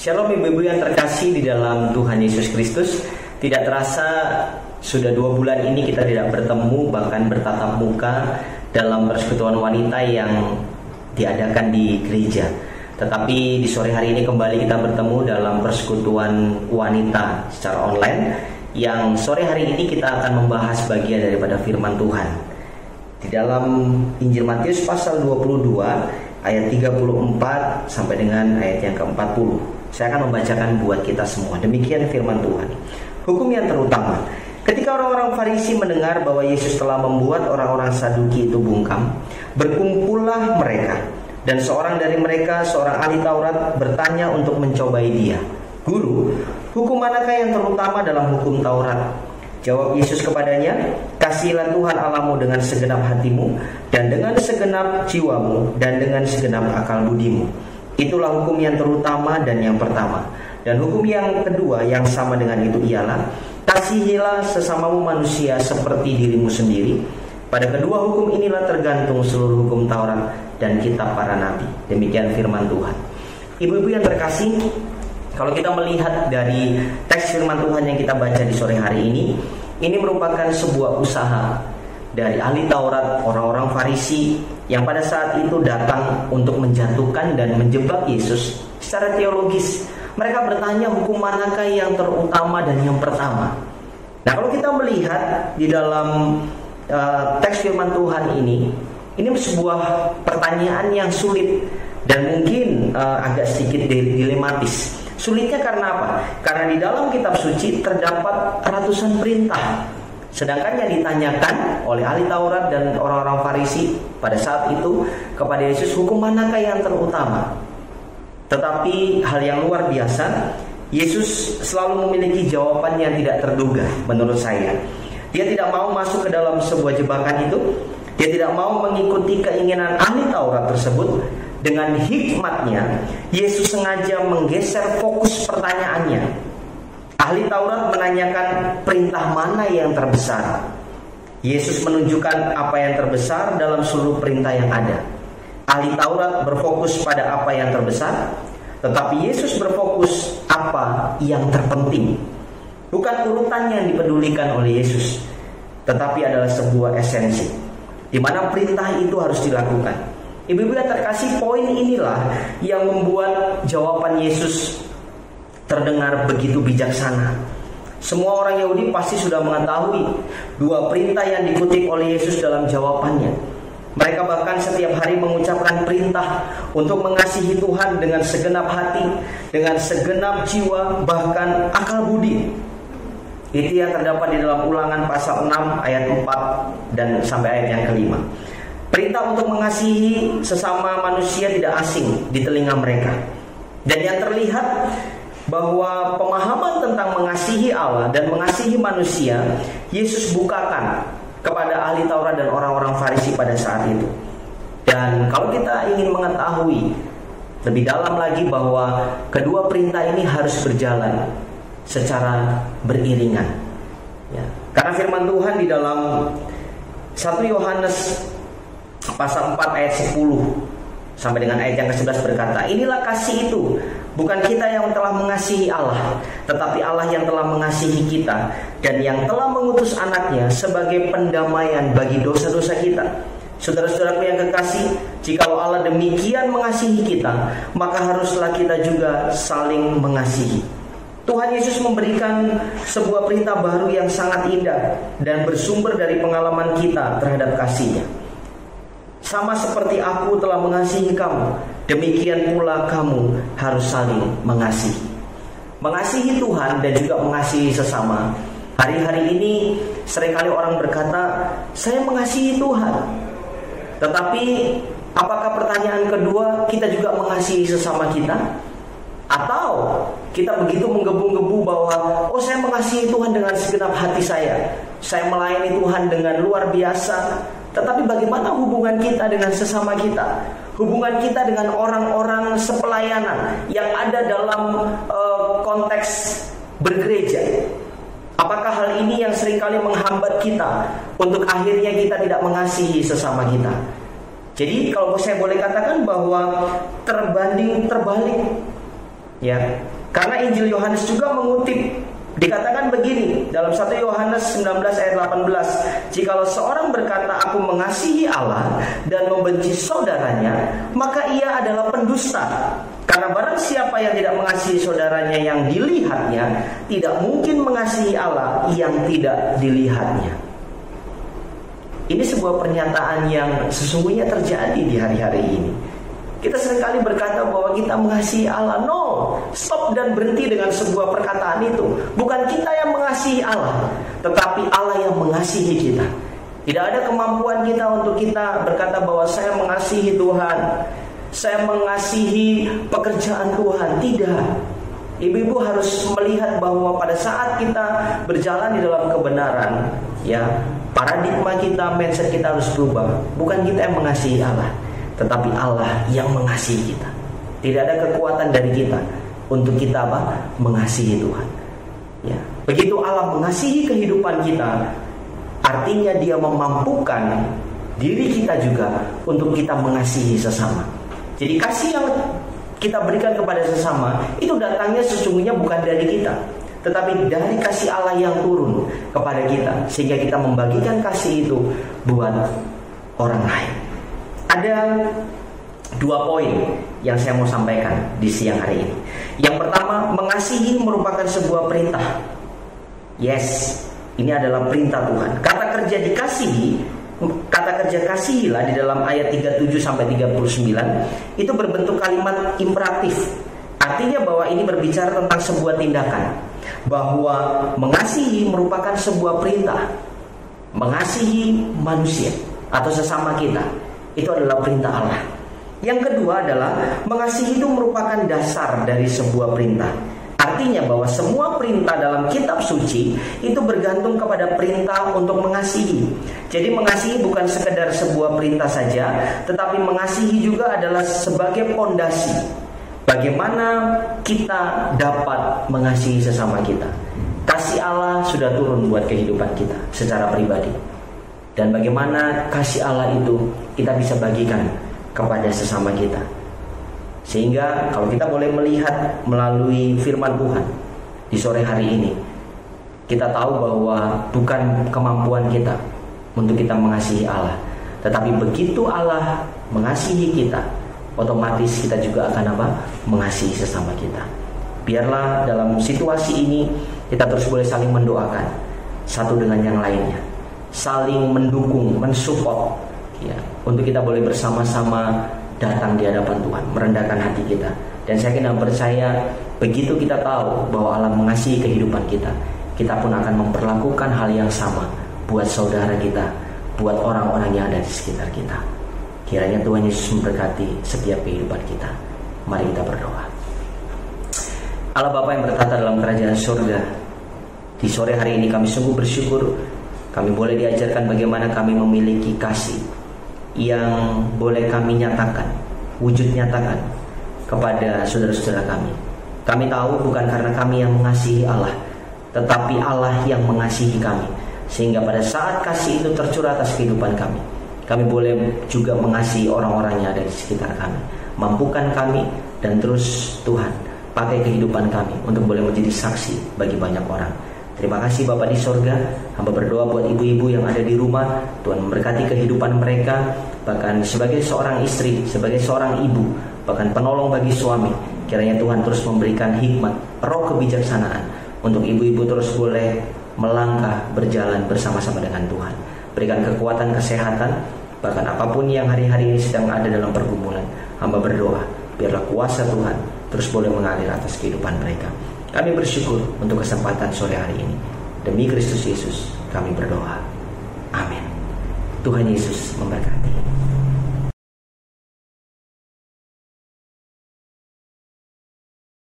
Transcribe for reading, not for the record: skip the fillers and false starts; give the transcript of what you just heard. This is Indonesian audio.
Shalom ibu-ibu yang terkasih di dalam Tuhan Yesus Kristus. Tidak terasa sudah 2 bulan ini kita tidak bertemu, bahkan bertatap muka dalam persekutuan wanita yang diadakan di gereja. Tetapi di sore hari ini kembali kita bertemu dalam persekutuan wanita secara online, yang sore hari ini kita akan membahas bagian daripada firman Tuhan. Di dalam Injil Matius pasal 22 ayat 34 sampai dengan ayat yang ke-40. Saya akan membacakan buat kita semua. Demikian firman Tuhan. Hukum yang terutama. Ketika orang-orang Farisi mendengar bahwa Yesus telah membuat orang-orang Saduki itu bungkam, berkumpullah mereka. Dan seorang dari mereka, seorang ahli Taurat, bertanya untuk mencobai dia. Guru, hukum manakah yang terutama dalam hukum Taurat? Jawab Yesus kepadanya, kasihilah Tuhan Allahmu dengan segenap hatimu, dan dengan segenap jiwamu, dan dengan segenap akal budimu. Itulah hukum yang terutama dan yang pertama. Dan hukum yang kedua yang sama dengan itu ialah, kasihilah sesamamu manusia seperti dirimu sendiri. Pada kedua hukum inilah tergantung seluruh hukum Taurat dan kitab para nabi. Demikian firman Tuhan. Ibu-ibu yang terkasih, kalau kita melihat dari teks firman Tuhan yang kita baca di sore hari ini merupakan sebuah usaha dari ahli Taurat, orang-orang Farisi yang pada saat itu datang untuk menjatuhkan dan menjebak Yesus secara teologis. Mereka bertanya hukum manakah yang terutama dan yang pertama. Nah, kalau kita melihat di dalam teks firman Tuhan ini sebuah pertanyaan yang sulit dan mungkin agak sedikit dilematis. Sulitnya karena apa? Karena di dalam kitab suci terdapat ratusan perintah. Sedangkan yang ditanyakan oleh ahli Taurat dan orang-orang Farisi pada saat itu kepada Yesus, hukum manakah yang terutama? Tetapi hal yang luar biasa, Yesus selalu memiliki jawaban yang tidak terduga menurut saya. Dia tidak mau masuk ke dalam sebuah jebakan itu. Dia tidak mau mengikuti keinginan ahli Taurat tersebut. Dengan hikmatnya, Yesus sengaja menggeser fokus pertanyaannya. Ahli Taurat menanyakan perintah mana yang terbesar. Yesus menunjukkan apa yang terbesar dalam seluruh perintah yang ada. Ahli Taurat berfokus pada apa yang terbesar, tetapi Yesus berfokus apa yang terpenting. Bukan urutan yang dipedulikan oleh Yesus, tetapi adalah sebuah esensi di mana perintah itu harus dilakukan. Ibu-ibu yang terkasih, poin inilah yang membuat jawaban Yesus terdengar begitu bijaksana. Semua orang Yahudi pasti sudah mengetahui 2 perintah yang dikutip oleh Yesus dalam jawabannya. Mereka bahkan setiap hari mengucapkan perintah untuk mengasihi Tuhan dengan segenap hati, dengan segenap jiwa, bahkan akal budi. Itu yang terdapat di dalam Ulangan pasal 6 ayat 4 dan sampai ayat yang ke-5. Perintah untuk mengasihi sesama manusia tidak asing di telinga mereka. Dan yang terlihat bahwa pemahaman tentang mengasihi Allah dan mengasihi manusia, Yesus bukakan kepada ahli Taurat dan orang-orang Farisi pada saat itu. Dan kalau kita ingin mengetahui lebih dalam lagi bahwa kedua perintah ini harus berjalan secara beriringan, ya. Karena firman Tuhan di dalam 1 Yohanes pasal 4 ayat 10 sampai dengan ayat yang ke-11 berkata, inilah kasih itu, bukan kita yang telah mengasihi Allah, tetapi Allah yang telah mengasihi kita dan yang telah mengutus anaknya sebagai pendamaian bagi dosa-dosa kita. Saudara-saudaraku yang kekasih, jikalau Allah demikian mengasihi kita, maka haruslah kita juga saling mengasihi. Tuhan Yesus memberikan sebuah perintah baru yang sangat indah dan bersumber dari pengalaman kita terhadap kasih-Nya. Sama seperti aku telah mengasihi kamu, demikian pula kamu harus saling mengasihi. Mengasihi Tuhan dan juga mengasihi sesama. Hari-hari ini seringkali orang berkata, saya mengasihi Tuhan. Tetapi apakah pertanyaan kedua, kita juga mengasihi sesama kita? Atau kita begitu menggebu-gebu bahwa saya mengasihi Tuhan dengan segenap hati saya melayani Tuhan dengan luar biasa. Tetapi bagaimana hubungan kita dengan sesama kita? Hubungan kita dengan orang-orang sepelayanan yang ada dalam konteks bergereja. Apakah hal ini yang seringkali menghambat kita untuk akhirnya kita tidak mengasihi sesama kita? Jadi kalau saya boleh katakan bahwa terbanding terbalik Ya, karena Injil Yohanes juga mengutip, dikatakan begini dalam 1 Yohanes 19 ayat 18, jikalau seorang berkata aku mengasihi Allah dan membenci saudaranya, maka ia adalah pendusta. Karena barang siapa yang tidak mengasihi saudaranya yang dilihatnya, tidak mungkin mengasihi Allah yang tidak dilihatnya. Ini sebuah pernyataan yang sesungguhnya terjadi di hari-hari ini. Kita seringkali berkata bahwa kita mengasihi Allah. No, stop dan berhenti dengan sebuah perkataan itu. Bukan kita yang mengasihi Allah, tetapi Allah yang mengasihi kita. Tidak ada kemampuan kita untuk kita berkata bahwa saya mengasihi Tuhan, saya mengasihi pekerjaan Tuhan. Tidak. Ibu-ibu harus melihat bahwa pada saat kita berjalan di dalam kebenaran, ya, paradigma kita, mindset kita harus berubah. Bukan kita yang mengasihi Allah, tetapi Allah yang mengasihi kita. Tidak ada kekuatan dari kita untuk kita mengasihi Tuhan. Ya. Begitu Allah mengasihi kehidupan kita, artinya Dia memampukan diri kita juga untuk kita mengasihi sesama. Jadi kasih yang kita berikan kepada sesama itu datangnya sesungguhnya bukan dari kita, tetapi dari kasih Allah yang turun kepada kita, sehingga kita membagikan kasih itu buat orang lain. Ada 2 poin yang saya mau sampaikan di siang hari ini. Yang pertama, mengasihi merupakan sebuah perintah. Yes, ini adalah perintah Tuhan. Kata kerja dikasihi, kata kerja kasihilah di dalam ayat 37 sampai 39 itu berbentuk kalimat imperatif. Artinya bahwa ini berbicara tentang sebuah tindakan, bahwa mengasihi merupakan sebuah perintah. Mengasihi manusia atau sesama kita, itu adalah perintah Allah. Yang kedua adalah mengasihi itu merupakan dasar dari sebuah perintah. Artinya bahwa semua perintah dalam kitab suci itu bergantung kepada perintah untuk mengasihi. Jadi mengasihi bukan sekedar sebuah perintah saja, tetapi mengasihi juga adalah sebagai pondasi bagaimana kita dapat mengasihi sesama kita. Kasih Allah sudah turun buat kehidupan kita secara pribadi. Dan bagaimana kasih Allah itu kita bisa bagikan kepada sesama kita. Sehingga kalau kita boleh melihat melalui firman Tuhan di sore hari ini, kita tahu bahwa bukan kemampuan kita untuk kita mengasihi Allah, tetapi begitu Allah mengasihi kita, otomatis kita juga akan mengasihi sesama kita. Biarlah dalam situasi ini kita terus boleh saling mendoakan satu dengan yang lainnya, saling mendukung, mensupport, ya, untuk kita boleh bersama-sama datang di hadapan Tuhan, merendahkan hati kita. Dan saya kena percaya begitu kita tahu bahwa Allah mengasihi kehidupan kita, kita pun akan memperlakukan hal yang sama buat saudara kita, buat orang-orang yang ada di sekitar kita. Kiranya Tuhan Yesus memberkati setiap kehidupan kita. Mari kita berdoa. Allah Bapa yang bertata dalam kerajaan surga, di sore hari ini kami sungguh bersyukur kami boleh diajarkan bagaimana kami memiliki kasih yang boleh kami nyatakan, wujud nyatakan kepada saudara-saudara kami. Kami tahu bukan karena kami yang mengasihi Allah, tetapi Allah yang mengasihi kami, sehingga pada saat kasih itu tercurah atas kehidupan kami, kami boleh juga mengasihi orang-orang yang ada di sekitar kami. Mampukan kami, dan terus Tuhan pakai kehidupan kami untuk boleh menjadi saksi bagi banyak orang. Terima kasih Bapa di sorga. Hamba berdoa buat ibu-ibu yang ada di rumah, Tuhan memberkati kehidupan mereka, bahkan sebagai seorang istri, sebagai seorang ibu, bahkan penolong bagi suami. Kiranya Tuhan terus memberikan hikmat, roh kebijaksanaan untuk ibu-ibu terus boleh melangkah, berjalan bersama-sama dengan Tuhan. Berikan kekuatan, kesehatan, bahkan apapun yang hari-hari ini sedang ada dalam pergumulan. Hamba berdoa, biarlah kuasa Tuhan terus boleh mengalir atas kehidupan mereka. Kami bersyukur untuk kesempatan sore hari ini. Demi Kristus Yesus kami berdoa. Amin. Tuhan Yesus memberkati.